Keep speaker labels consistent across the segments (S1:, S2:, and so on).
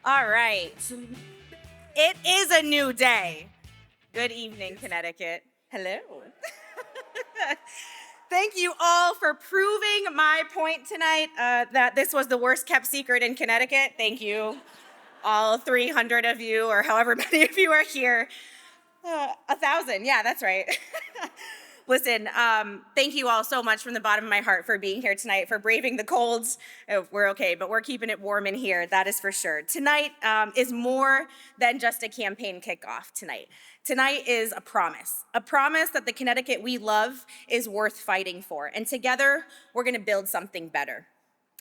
S1: All right. It is a new day. Good evening, Connecticut. Hello. Thank you all for proving my point tonight that this was the worst kept secret in Connecticut. Thank you, all 300 of you, or however many of you are here. 1,000, yeah, that's right. Listen, thank you all so much from the bottom of my heart for being here tonight, for braving the colds. Oh, we're okay, but we're keeping it warm in here, that is for sure. Tonight is more than just a campaign kickoff tonight. Tonight is a promise that the Connecticut we love is worth fighting for, and together we're gonna build something better.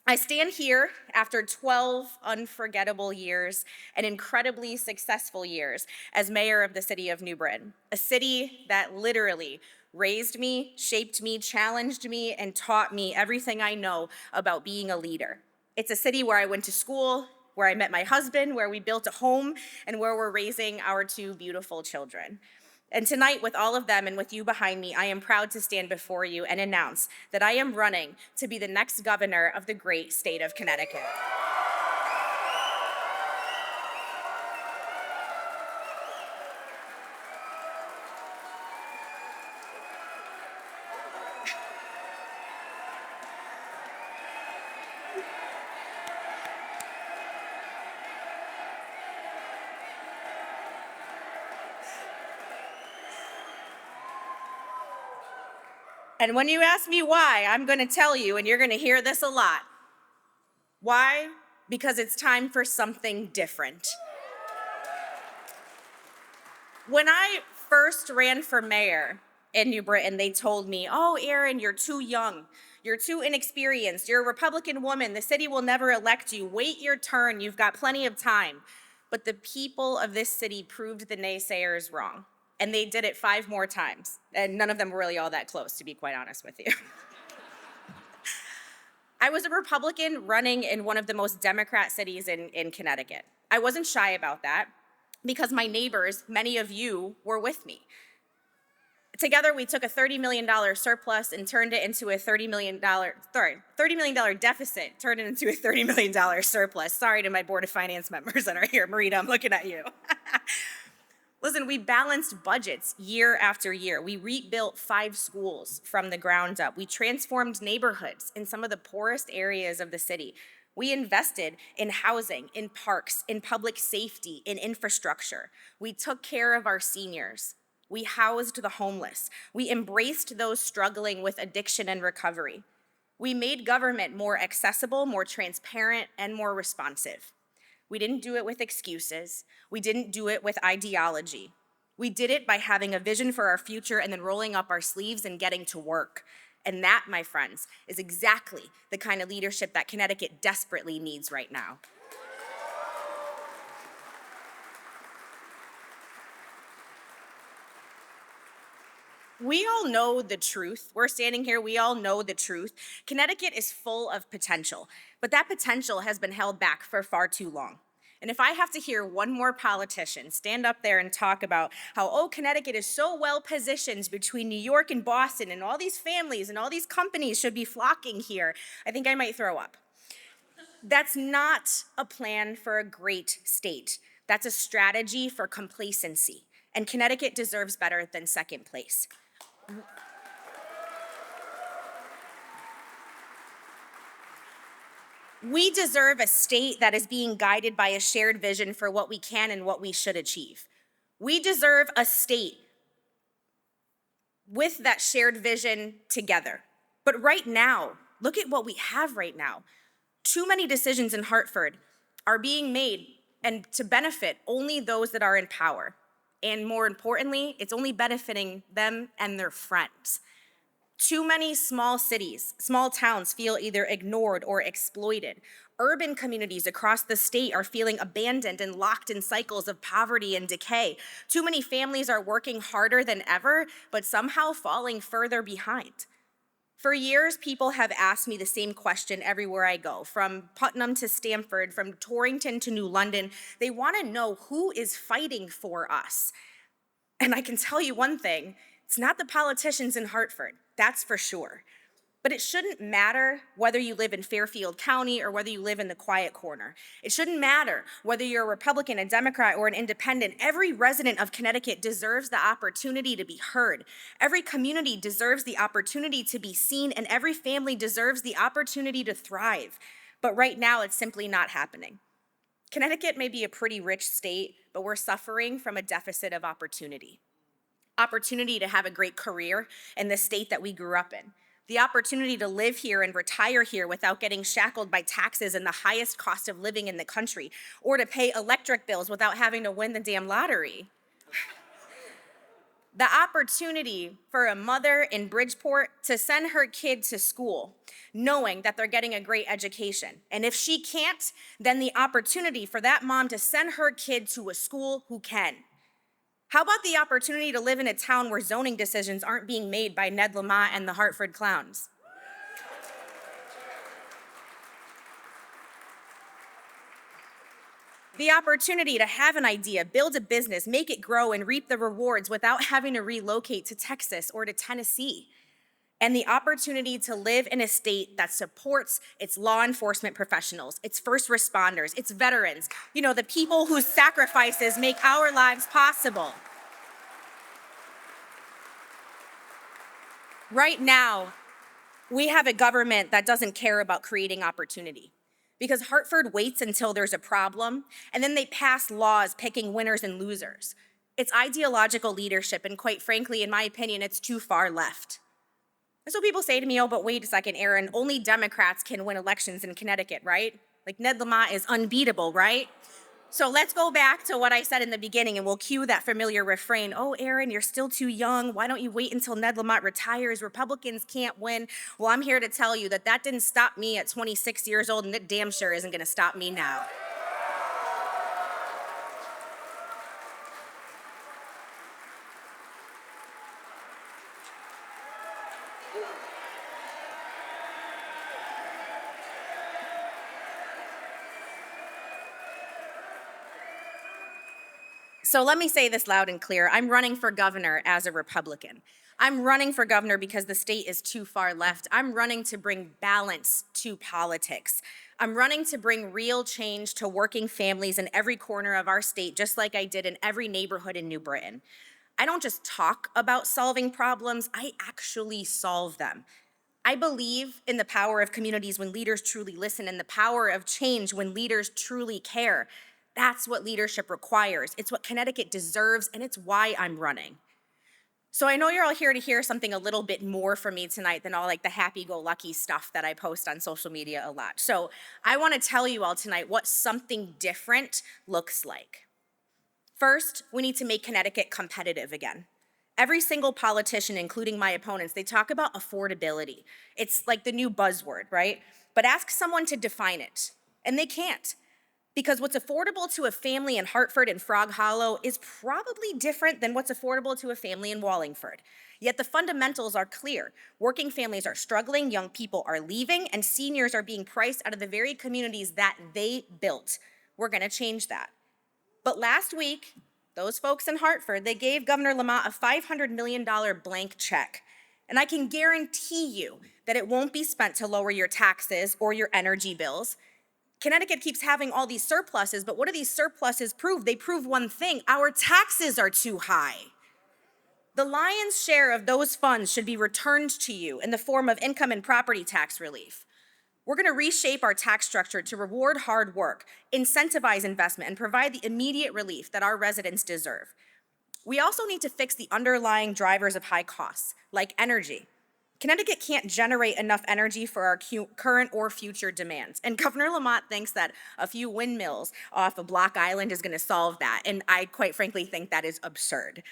S1: I stand here after 12 unforgettable years and incredibly successful years as mayor of the city of New Britain, a city that literally raised me, shaped me, challenged me, and taught me everything I know about being a leader. It's a city where I went to school, where I met my husband, where we built a home, and where we're raising our two beautiful children. And tonight, with all of them and with you behind me, I am proud to stand before you and announce that I am running to be the next governor of the great state of Connecticut. And when you ask me why, I'm going to tell you, and you're going to hear this a lot. Why? Because it's time for something different. When I first ran for mayor in New Britain, they told me, "Oh, Erin, you're too young. You're too inexperienced. You're a Republican woman. The city will never elect you. Wait your turn. You've got plenty of time." But the people of this city proved the naysayers wrong. And they did it 5 more times. And none of them were really all that close, to be quite honest with you. I was a Republican running in one of the most Democrat cities in Connecticut. I wasn't shy about that because my neighbors, many of you, were with me. Together, we took a $30 million surplus and turned it into a $30 million deficit, turned it into a $30 million surplus. Sorry to my Board of Finance members that are here. Marita, I'm looking at you. Listen, we balanced budgets year after year. We rebuilt 5 schools from the ground up. We transformed neighborhoods in some of the poorest areas of the city. We invested in housing, in parks, in public safety, in infrastructure. We took care of our seniors. We housed the homeless. We embraced those struggling with addiction and recovery. We made government more accessible, more transparent, and more responsive. We didn't do it with excuses. We didn't do it with ideology. We did it by having a vision for our future and then rolling up our sleeves and getting to work. And that, my friends, is exactly the kind of leadership that Connecticut desperately needs right now. We all know the truth. We're standing here, we all know the truth. Connecticut is full of potential, but that potential has been held back for far too long. And if I have to hear one more politician stand up there and talk about how, oh, Connecticut is so well positioned between New York and Boston, and all these families and all these companies should be flocking here, I think I might throw up. That's not a plan for a great state. That's a strategy for complacency. And Connecticut deserves better than second place. We deserve a state that is being guided by a shared vision for what we can and what we should achieve. We deserve a state with that shared vision together. But right now, look at what we have right now. Too many decisions in Hartford are being made and to benefit only those that are in power. And more importantly, it's only benefiting them and their friends. Too many small cities, small towns feel either ignored or exploited. Urban communities across the state are feeling abandoned and locked in cycles of poverty and decay. Too many families are working harder than ever, but somehow falling further behind. For years, people have asked me the same question everywhere I go, from Putnam to Stamford, from Torrington to New London. They want to know who is fighting for us. And I can tell you one thing, it's not the politicians in Hartford, that's for sure. But it shouldn't matter whether you live in Fairfield County or whether you live in the quiet corner. It shouldn't matter whether you're a Republican, a Democrat, or an independent. Every resident of Connecticut deserves the opportunity to be heard. Every community deserves the opportunity to be seen, and every family deserves the opportunity to thrive. But right now, it's simply not happening. Connecticut may be a pretty rich state, but we're suffering from a deficit of opportunity. Opportunity to have a great career in the state that we grew up in. The opportunity to live here and retire here without getting shackled by taxes and the highest cost of living in the country, or to pay electric bills without having to win the damn lottery. The opportunity for a mother in Bridgeport to send her kid to school, knowing that they're getting a great education. And if she can't, then the opportunity for that mom to send her kid to a school who can. How about the opportunity to live in a town where zoning decisions aren't being made by Ned Lamont and the Hartford Clowns? The opportunity to have an idea, build a business, make it grow, and reap the rewards without having to relocate to Texas or to Tennessee. And the opportunity to live in a state that supports its law enforcement professionals, its first responders, its veterans, the people whose sacrifices make our lives possible. Right now, we have a government that doesn't care about creating opportunity, because Hartford waits until there's a problem, and then they pass laws picking winners and losers. It's ideological leadership, and quite frankly, in my opinion, it's too far left. And so people say to me, oh, but wait a second, Erin, only Democrats can win elections in Connecticut, right? Like Ned Lamont is unbeatable, right? So let's go back to what I said in the beginning, and we'll cue that familiar refrain. Oh, Erin, you're still too young. Why don't you wait until Ned Lamont retires? Republicans can't win. Well, I'm here to tell you that didn't stop me at 26 years old, and it damn sure isn't gonna stop me now. So let me say this loud and clear. I'm running for governor as a Republican. I'm running for governor because the state is too far left. I'm running to bring balance to politics. I'm running to bring real change to working families in every corner of our state, just like I did in every neighborhood in New Britain. I don't just talk about solving problems, I actually solve them. I believe in the power of communities when leaders truly listen, and the power of change when leaders truly care. That's what leadership requires. It's what Connecticut deserves, and it's why I'm running. So I know you're all here to hear something a little bit more from me tonight than all like the happy-go-lucky stuff that I post on social media a lot. So I want to tell you all tonight what something different looks like. First, we need to make Connecticut competitive again. Every single politician, including my opponents, they talk about affordability. It's like the new buzzword, right? But ask someone to define it, and they can't. Because what's affordable to a family in Hartford and Frog Hollow is probably different than what's affordable to a family in Wallingford. Yet the fundamentals are clear. Working families are struggling, young people are leaving, and seniors are being priced out of the very communities that they built. We're gonna change that. But last week, those folks in Hartford, they gave Governor Lamont a $500 million blank check. And I can guarantee you that it won't be spent to lower your taxes or your energy bills. Connecticut keeps having all these surpluses, but what do these surpluses prove? They prove one thing: our taxes are too high. The lion's share of those funds should be returned to you in the form of income and property tax relief. We're gonna reshape our tax structure to reward hard work, incentivize investment, and provide the immediate relief that our residents deserve. We also need to fix the underlying drivers of high costs, like energy. Connecticut can't generate enough energy for our current or future demands. And Governor Lamont thinks that a few windmills off of Block Island is gonna solve that. And I quite frankly think that is absurd.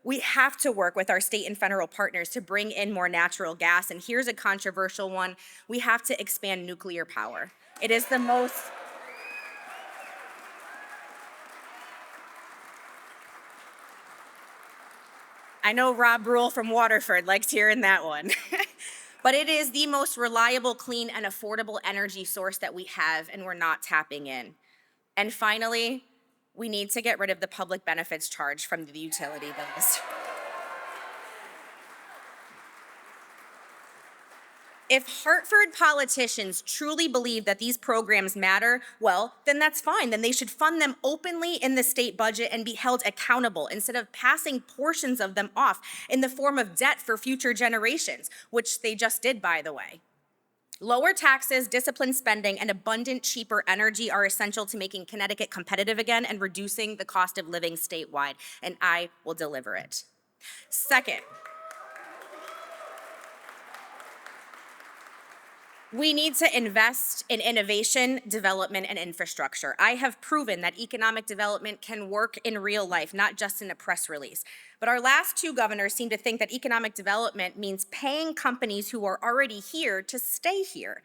S1: We have to work with our state and federal partners to bring in more natural gas. And here's a controversial one: we have to expand nuclear power. It is the most I know Rob Rule from Waterford likes hearing that one. But it is the most reliable, clean, and affordable energy source that we have, and we're not tapping in. And finally, we need to get rid of the public benefits charge from the utility bills. If Hartford politicians truly believe that these programs matter, well, then that's fine. Then they should fund them openly in the state budget and be held accountable instead of passing portions of them off in the form of debt for future generations, which they just did, by the way. Lower taxes, disciplined spending, and abundant, cheaper energy are essential to making Connecticut competitive again and reducing the cost of living statewide, and I will deliver it. Second, we need to invest in innovation, development, and infrastructure. I have proven that economic development can work in real life, not just in a press release. But our last two governors seem to think that economic development means paying companies who are already here to stay here.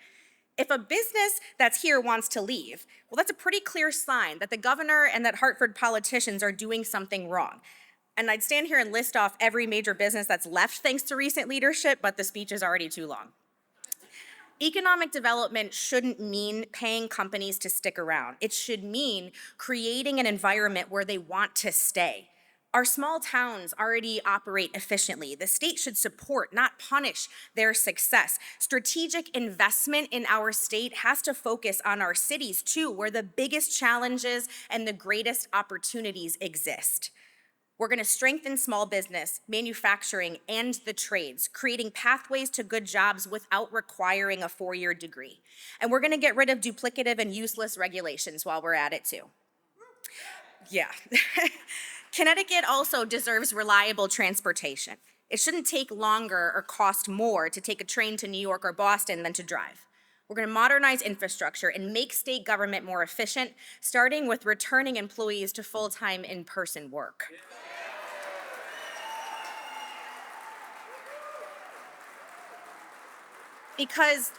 S1: If a business that's here wants to leave, well, that's a pretty clear sign that the governor and that Hartford politicians are doing something wrong. And I'd stand here and list off every major business that's left thanks to recent leadership, but the speech is already too long. Economic development shouldn't mean paying companies to stick around. It should mean creating an environment where they want to stay. Our small towns already operate efficiently. The state should support, not punish, their success. Strategic investment in our state has to focus on our cities too, where the biggest challenges and the greatest opportunities exist. We're going to strengthen small business, manufacturing, and the trades, creating pathways to good jobs without requiring a 4-year degree. And we're going to get rid of duplicative and useless regulations while we're at it too. Yeah. Connecticut also deserves reliable transportation. It shouldn't take longer or cost more to take a train to New York or Boston than to drive. We're going to modernize infrastructure and make state government more efficient, starting with returning employees to full-time in-person work. Because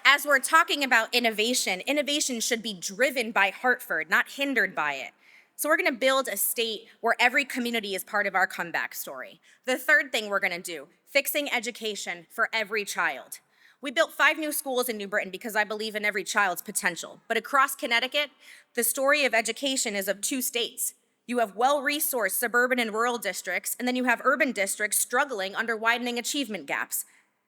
S1: as we're talking about innovation, innovation should be driven by Hartford, not hindered by it. So we're gonna build a state where every community is part of our comeback story. The third thing we're gonna do, fixing education for every child. We built 5 new schools in New Britain because I believe in every child's potential. But across Connecticut, the story of education is of 2 states. You have well-resourced suburban and rural districts, and then you have urban districts struggling under widening achievement gaps.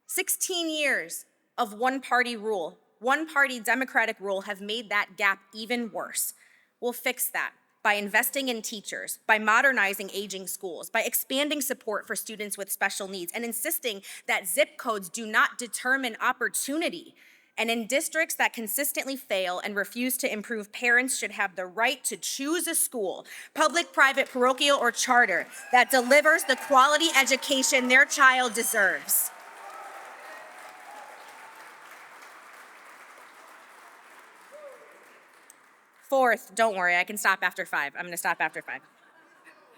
S1: 16 years of one-party rule, one-party Democratic rule have made that gap even worse. We'll fix that by investing in teachers, by modernizing aging schools, by expanding support for students with special needs, and insisting that zip codes do not determine opportunity. And in districts that consistently fail and refuse to improve, parents should have the right to choose a school, public, private, parochial, or charter, that delivers the quality education their child deserves. Fourth, don't worry, I can stop after 5. I'm gonna stop after 5.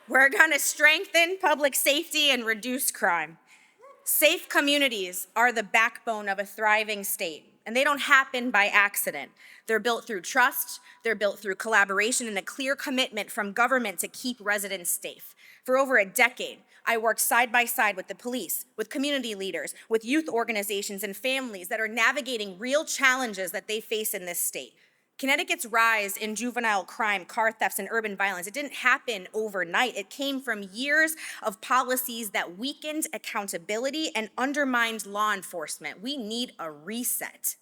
S1: We're gonna strengthen public safety and reduce crime. Safe communities are the backbone of a thriving state, and they don't happen by accident. They're built through trust, they're built through collaboration, and a clear commitment from government to keep residents safe. For over a decade, I worked side by side with the police, with community leaders, with youth organizations and families that are navigating real challenges that they face in this state. Connecticut's rise in juvenile crime, car thefts, and urban violence, it didn't happen overnight. It came from years of policies that weakened accountability and undermined law enforcement. We need a reset.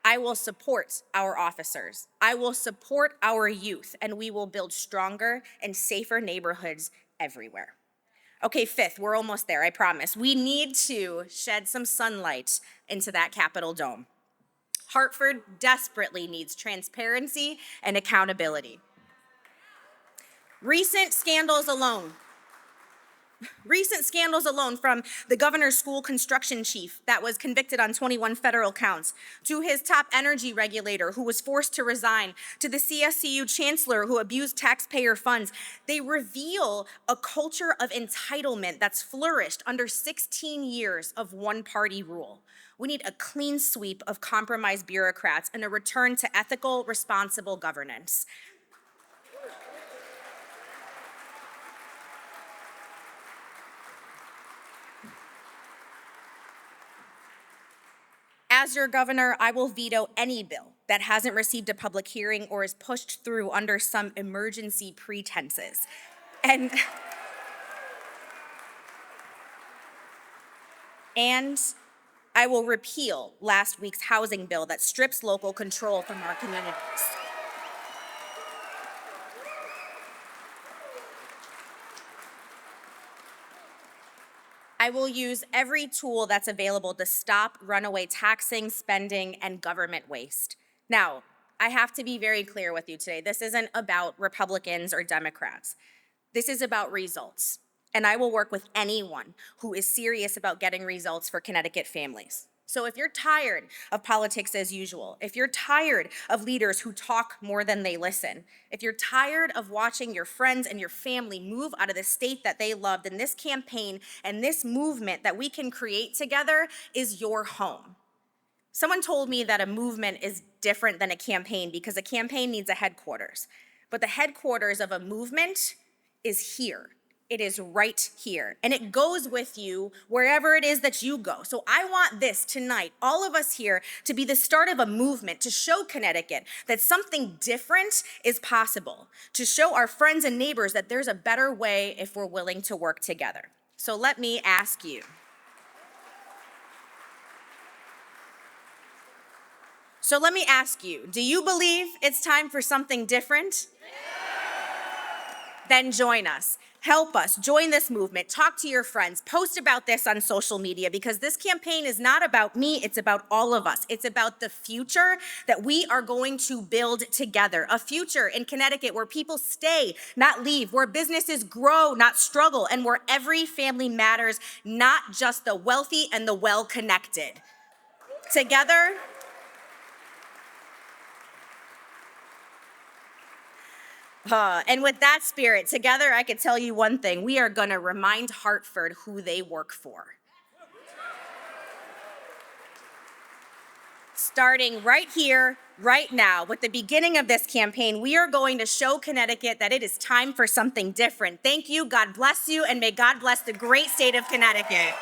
S1: I will support our officers. I will support our youth, and we will build stronger and safer neighborhoods everywhere. Okay, 5th, we're almost there, I promise. We need to shed some sunlight into that Capitol dome. Hartford desperately needs transparency and accountability. Recent scandals alone from the governor's school construction chief that was convicted on 21 federal counts, to his top energy regulator who was forced to resign, to the CSCU chancellor who abused taxpayer funds. They reveal a culture of entitlement that's flourished under 16 years of one-party rule. We need a clean sweep of compromised bureaucrats and a return to ethical, responsible governance. As your governor, I will veto any bill that hasn't received a public hearing or is pushed through under some emergency pretenses. And I will repeal last week's housing bill that strips local control from our communities. I will use every tool that's available to stop runaway taxing, spending, and government waste. Now, I have to be very clear with you today. This isn't about Republicans or Democrats. This is about results. And I will work with anyone who is serious about getting results for Connecticut families. So if you're tired of politics as usual, if you're tired of leaders who talk more than they listen, if you're tired of watching your friends and your family move out of the state that they loved, then this campaign and this movement that we can create together is your home. Someone told me that a movement is different than a campaign because a campaign needs a headquarters. But the headquarters of a movement is here. It is right here, and it goes with you wherever it is that you go. So I want this tonight, all of us here, to be the start of a movement to show Connecticut that something different is possible, to show our friends and neighbors that there's a better way if we're willing to work together. So let me ask you. Do you believe it's time for something different? Then join us. Help us, join this movement, talk to your friends, post about this on social media, because this campaign is not about me, it's about all of us. It's about the future that we are going to build together. A future in Connecticut where people stay, not leave, where businesses grow, not struggle, and where every family matters, not just the wealthy and the well-connected. Together, and with that spirit, together I could tell you one thing. We are going to remind Hartford who they work for. Starting right here, right now, with the beginning of this campaign, we are going to show Connecticut that it is time for something different. Thank you, God bless you, and may God bless the great state of Connecticut.